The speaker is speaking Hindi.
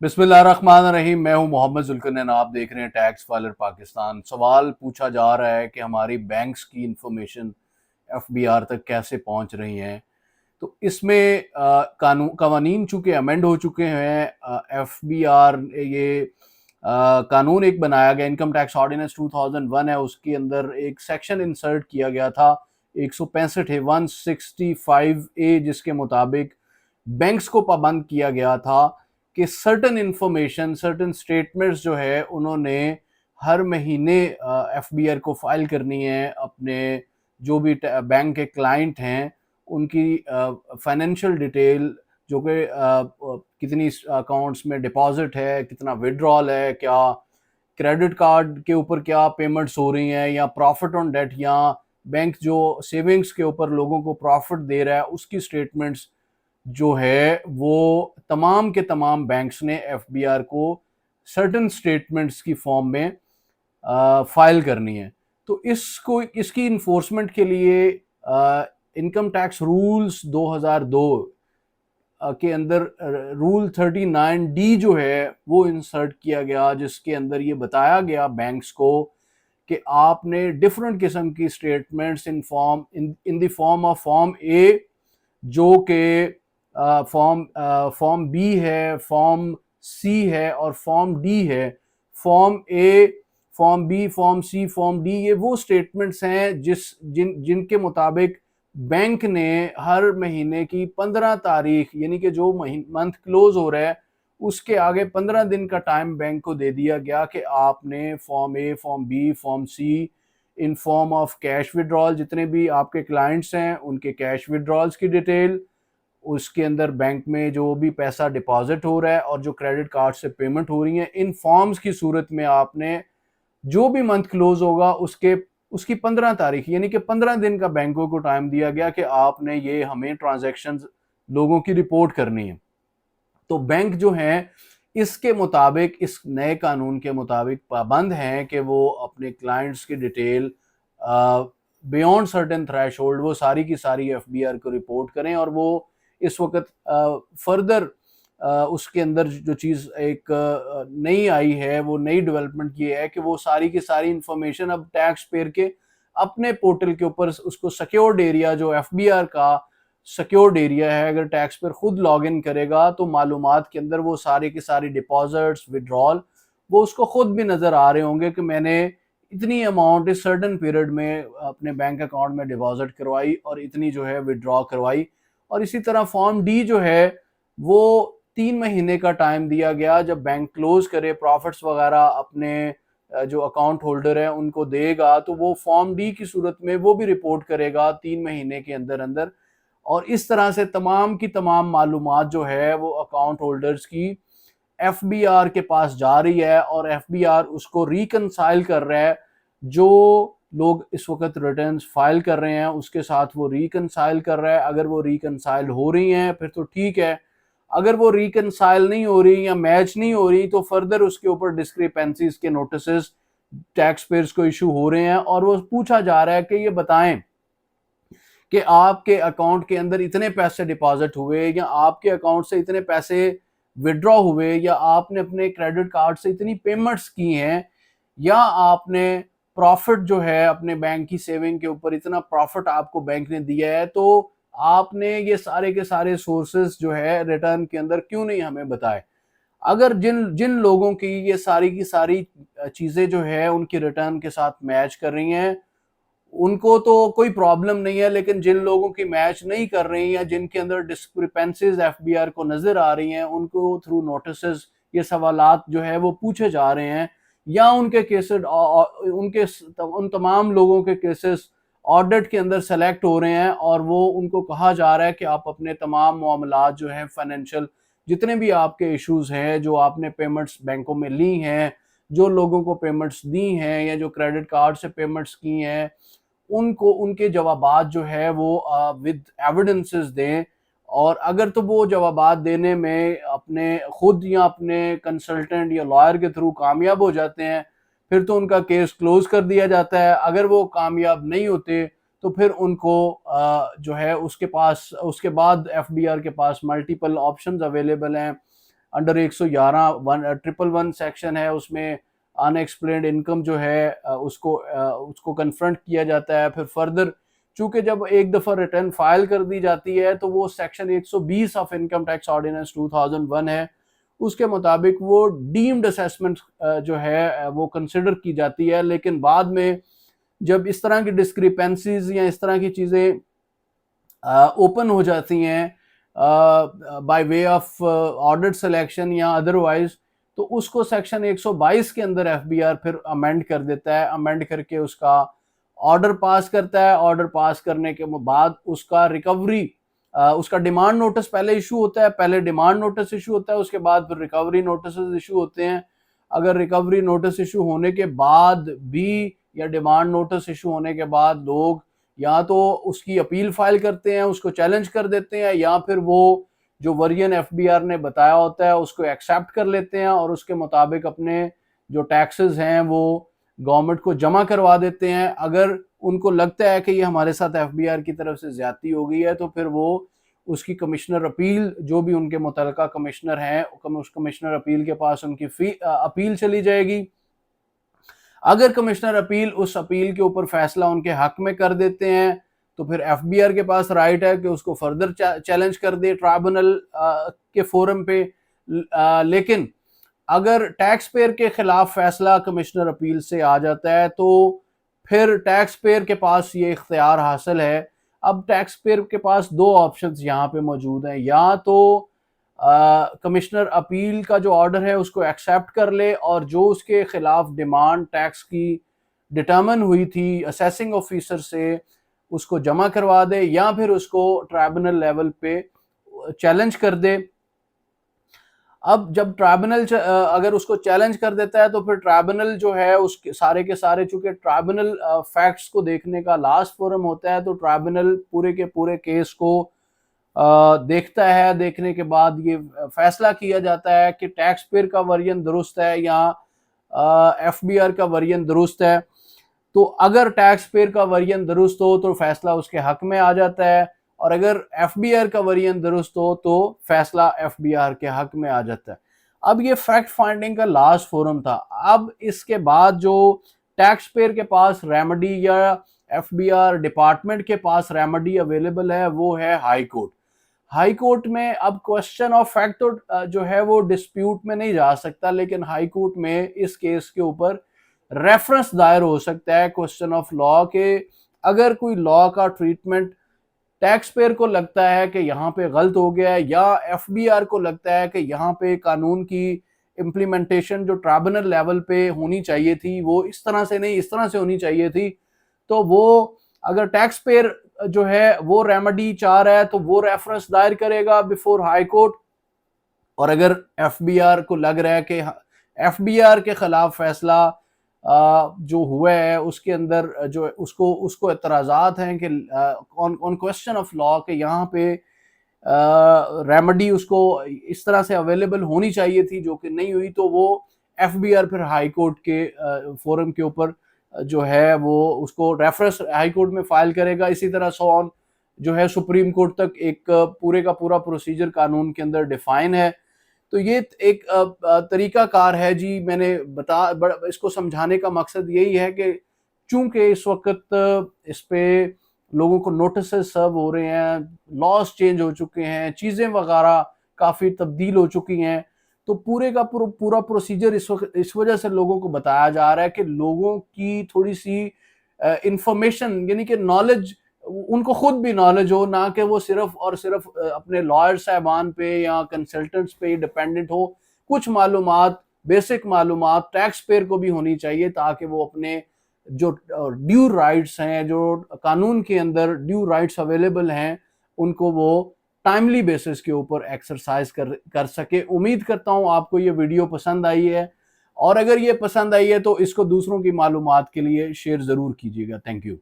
बिस्मिल्लाहिर्रहमानिर्रहीम। मैं हूं मोहम्मद जुल्करनैन। आप देख रहे हैं टैक्स फाइलर पाकिस्तान। सवाल पूछा जा रहा है कि हमारी बैंक्स की इंफॉर्मेशन एफबीआर तक कैसे पहुंच रही हैं। तो इसमें कानून चूंकि अमेंड हो चुके हैं। एफबीआर ये कानून एक बनाया गया, इनकम टैक्स ऑर्डिनेंस 2001 है, उसके अंदर एक सेक्शन इंसर्ट किया गया था 165 है 165A, जिसके मुताबिक बैंक्स को पाबंद किया गया था कि सर्टन इंफॉर्मेशन, सर्टन स्टेटमेंट्स जो है उन्होंने हर महीने एफबीआर को फाइल करनी है। अपने जो भी बैंक के क्लाइंट हैं उनकी फाइनेंशियल डिटेल, जो कि कितनी अकाउंट्स में डिपॉजिट है, कितना विड्रॉल है, क्या क्रेडिट कार्ड के ऊपर क्या पेमेंट्स हो रही हैं, या प्रॉफिट ऑन डेट, या बैंक जो सेविंग्स के ऊपर लोगों को प्रॉफिट दे रहा है उसकी स्टेटमेंट्स जो है वो तमाम के तमाम बैंक्स ने एफबीआर को सर्टन स्टेटमेंट्स की फॉर्म में फाइल करनी है। तो इसकी इन्फोर्समेंट के लिए इनकम टैक्स रूल्स 2002 के अंदर रूल 39D जो है वो इंसर्ट किया गया, जिसके अंदर ये बताया गया बैंक्स को कि आपने डिफरेंट किस्म की statements in the form of form A, जो कि फॉर्म बी है, फॉर्म सी है और फॉर्म डी है। Form A, form B, form C, form D, ये वो स्टेटमेंट्स हैं जिनके मुताबिक बैंक ने हर महीने की 15 तारीख, यानी कि जो मंथ क्लोज हो रहा है उसके आगे 15 दिन का टाइम बैंक को दे दिया गया कि आपने form A, form B, form C in form of cash withdrawal, जितने भी आपके क्लाइंट्स हैं उनके कैश विड्रॉल्स की डिटेल, उसके अंदर बैंक में जो भी पैसा डिपॉजिट हो रहा है और जो क्रेडिट कार्ड से पेमेंट हो रही है, इन फॉर्म्स की सूरत में आपने जो भी मंथ क्लोज होगा उसकी 15 तारीख, यानी कि 15 दिन का बैंकों को टाइम दिया गया कि आपने ये हमें ट्रांजैक्शंस लोगों की रिपोर्ट करनी है। तो बैंक जो है इसके मुताबिक, इस नए कानून के मुताबिक पाबंद हैं कि वो अपने क्लाइंट्स की डिटेल बियॉन्ड सर्टेन थ्रेशोल्ड वो सारी की सारी एफबीआर को रिपोर्ट करें। और वो इस वक्त फर्दर उसके अंदर जो चीज़ एक नई आई है, वो नई डेवलपमेंट ये है कि वो सारी की सारी इंफॉर्मेशन अब टैक्स पेयर के अपने पोर्टल के ऊपर उसको सिक्योर्ड एरिया, जो एफबीआर का सिक्योर्ड एरिया है, अगर टैक्स पेयर खुद लॉग इन करेगा तो मालूमात के अंदर वो सारी की सारी डिपॉजिट्स, विड्रॉल, वो उसको खुद भी नज़र आ रहे होंगे कि मैंने इतनी अमाउंट इस सर्टन पीरियड में अपने बैंक अकाउंट में डिपॉजिट करवाई और इतनी जो है विड्रॉ करवाई। और इसी तरह फॉर्म डी जो है वो 3 महीने का टाइम दिया गया, जब बैंक क्लोज करे प्रॉफिट्स वगैरह अपने जो अकाउंट होल्डर है उनको देगा, तो वो फॉर्म डी की सूरत में वो भी रिपोर्ट करेगा 3 महीने के अंदर अंदर। और इस तरह से तमाम की तमाम मालूमात जो है वो अकाउंट होल्डर्स की एफबीआर के पास जा रही है और एफबीआर उसको रिकनसाइल कर रहा है। जो लोग इस वक्त रिटर्न्स फाइल कर रहे हैं उसके साथ वो रिकनसाइल कर रहा है। अगर वो रिकनसाइल हो रही हैं फिर तो ठीक है, अगर वो रिकनसाइल नहीं हो रही या मैच नहीं हो रही तो फर्दर उसके ऊपर डिस्क्रिपेंसीज के नोटिस टैक्स पेयर्स को इशू हो रहे हैं। और वो पूछा जा रहा है कि ये बताएं कि आपके अकाउंट के अंदर इतने पैसे डिपॉजिट हुए, या आपके अकाउंट से इतने पैसे विड्रॉ हुए, या आपने अपने क्रेडिट कार्ड से इतनी पेमेंट्स की हैं, या आपने प्रॉफिट जो है अपने बैंक की सेविंग के ऊपर इतना प्रॉफिट आपको बैंक ने दिया है, तो आपने ये सारे के सारे सोर्सेस जो है रिटर्न के अंदर क्यों नहीं हमें बताए। अगर जिन जिन लोगों की ये सारी की सारी चीज़ें जो है उनकी रिटर्न के साथ मैच कर रही हैं उनको तो कोई प्रॉब्लम नहीं है, लेकिन जिन लोगों की मैच नहीं कर रही या जिनके अंदर डिस्क्रिपेंसीज एफबीआर को नजर आ रही हैं, उनको थ्रू नोटिस ये सवालात जो है वो पूछे जा रहे हैं, या उनके केसेस उनके उन तमाम लोगों के केसेस ऑडिट के अंदर सेलेक्ट हो रहे हैं। और वो उनको कहा जा रहा है कि आप अपने तमाम मामलात जो है फाइनेंशियल, जितने भी आपके इश्यूज हैं, जो आपने पेमेंट्स बैंकों में ली हैं, जो लोगों को पेमेंट्स दी हैं, या जो क्रेडिट कार्ड से पेमेंट्स की हैं, उनको उनके जवाबात जो है वो विद एविडेंसेस दें। और अगर तो वो जवाबात देने में अपने खुद या अपने कंसल्टेंट या लॉयर के थ्रू कामयाब हो जाते हैं फिर तो उनका केस क्लोज कर दिया जाता है। अगर वो कामयाब नहीं होते तो फिर उनको जो है उसके बाद एफबीआर के पास मल्टीपल ऑप्शंस अवेलेबल हैं। अंडर 111 111 सेक्शन है, उसमें अनएक्सप्लेन्ड इनकम जो है उसको कन्फ्रंट किया जाता है। फिर फर्दर चूंकि जब एक दफ़ा रिटर्न फाइल कर दी जाती है तो वो section 120 of income tax ordinance 2001 है, उसके मुताबिक वो डीम्ड असेसमेंट जो है वो कंसिडर की जाती है। लेकिन बाद में जब इस तरह की डिस्क्रिपेंसीज या इस तरह की चीज़ें ओपन हो जाती हैं by way of ordered selection या अदरवाइज, तो उसको सेक्शन 122 के अंदर एफबीआर फिर अमेंड कर देता है, अमेंड करके उसका ऑर्डर पास करता है। ऑर्डर पास करने के बाद उसका रिकवरी उसका डिमांड नोटिस पहले इशू होता है, पहले डिमांड नोटिस इशू होता है, उसके बाद फिर रिकवरी नोटिस इशू होते हैं। अगर रिकवरी नोटिस इशू होने के बाद भी या डिमांड नोटिस इशू होने के बाद लोग या तो उसकी अपील फाइल करते हैं, उसको चैलेंज कर देते हैं, या फिर वो जो वर्जन एफबीआर ने बताया होता है उसको एक्सेप्ट कर लेते हैं और उसके मुताबिक अपने जो टैक्सेस हैं वो गवर्नमेंट को जमा करवा देते हैं। अगर उनको लगता है कि ये हमारे साथ एफबीआर की तरफ से ज्यादती हो गई है तो फिर वो उसकी कमिश्नर अपील, जो भी उनके मुतलका कमिश्नर हैं, उस कमिश्नर अपील के पास उनकी अपील चली जाएगी। अगर कमिश्नर अपील उस अपील के ऊपर फैसला उनके हक में कर देते हैं तो फिर एफबीआर के पास राइट है कि उसको फर्दर चैलेंज कर दे ट्राइब्यूनल के फोरम पे। लेकिन अगर टैक्स पेयर के खिलाफ फैसला कमिश्नर अपील से आ जाता है तो फिर टैक्स पेयर के पास ये इख्तियार हासिल है। अब टैक्स पेयर के पास दो ऑप्शंस यहाँ पे मौजूद हैं, या तो कमिश्नर अपील का जो ऑर्डर है उसको एक्सेप्ट कर ले और जो उसके खिलाफ डिमांड टैक्स की डिटर्मिन हुई थी असेसिंग ऑफिसर से उसको जमा करवा दे, या फिर उसको ट्राइब्यूनल लेवल पे चैलेंज कर दे। अब जब ट्राइब्यूनल अगर उसको चैलेंज कर देता है तो फिर ट्राइब्यूनल जो है उसके सारे के सारे, चूंकि ट्राइब्यूनल फैक्ट्स को देखने का लास्ट फोरम होता है, तो ट्राइब्यूनल पूरे के पूरे केस को देखता है। देखने के बाद ये फैसला किया जाता है कि टैक्स पेयर का वर्जन दुरुस्त है या एफबीआर का वर्जन दुरुस्त है। तो अगर टैक्स पेयर का वर्जन दुरुस्त हो तो फैसला उसके हक में आ जाता है, और अगर एफबीआर का वर्जन दुरुस्त हो तो फैसला एफबीआर के हक में आ जाता है। अब ये फैक्ट फाइंडिंग का लास्ट फोरम था। अब इसके बाद जो टैक्स पेयर के पास रेमेडी या एफबीआर डिपार्टमेंट के पास रेमेडी अवेलेबल है वो है हाई कोर्ट। हाई कोर्ट में अब क्वेश्चन ऑफ फैक्ट तो जो है वो डिस्प्यूट में नहीं जा सकता, लेकिन हाई कोर्ट में इस केस के ऊपर रेफरेंस दायर हो सकता है क्वेश्चन ऑफ लॉ के। अगर कोई लॉ का ट्रीटमेंट टैक्स पेयर को लगता है कि यहाँ पे गलत हो गया है, या एफबीआर को लगता है कि यहाँ पे कानून की इम्प्लीमेंटेशन जो ट्राइब्यूनल लेवल पे होनी चाहिए थी वो इस तरह से नहीं इस तरह से होनी चाहिए थी, तो वो अगर टैक्स पेयर जो है वो रेमेडी चाह रहा है तो वो रेफरेंस दायर करेगा बिफोर हाई कोर्ट। और अगर एफबीआर को लग रहा है कि एफबीआर के खिलाफ फैसला जो हुआ है उसके अंदर जो उसको एतराज़ात हैं कि ऑन क्वेश्चन ऑफ लॉ के यहाँ पे रेमेडी उसको इस तरह से अवेलेबल होनी चाहिए थी जो कि नहीं हुई, तो वो एफबीआर फिर हाई कोर्ट के फोरम के ऊपर जो है वो उसको रेफरेंस हाई कोर्ट में फाइल करेगा। इसी तरह सो ऑन जो है सुप्रीम कोर्ट तक एक पूरे का पूरा प्रोसीजर कानून के अंदर डिफाइन है। तो ये एक तरीका कार है जी। मैंने इसको समझाने का मकसद यही है कि चूंकि इस वक्त इस पे लोगों को नोटिस सर्व हो रहे हैं, लॉज चेंज हो चुके हैं, चीज़ें वगैरह काफ़ी तब्दील हो चुकी हैं, तो पूरे का पूरा प्रोसीजर इस वजह से लोगों को बताया जा रहा है कि लोगों की थोड़ी सी इंफॉर्मेशन यानी कि नॉलेज, उनको खुद भी नॉलेज हो, ना कि वो सिर्फ और सिर्फ अपने लॉयर साहबान पे या कंसल्टेंट्स पे डिपेंडेंट हो। कुछ मालूमात, बेसिक मालूमात टैक्स पेयर को भी होनी चाहिए ताकि वो अपने जो ड्यू राइट्स हैं, जो कानून के अंदर ड्यू राइट्स अवेलेबल हैं, उनको वो टाइमली बेसिस के ऊपर एक्सरसाइज कर सके। उम्मीद करता हूँ आपको ये वीडियो पसंद आई है, और अगर ये पसंद आई है तो इसको दूसरों की मालूमात के लिए शेयर ज़रूर कीजिएगा। Thank you.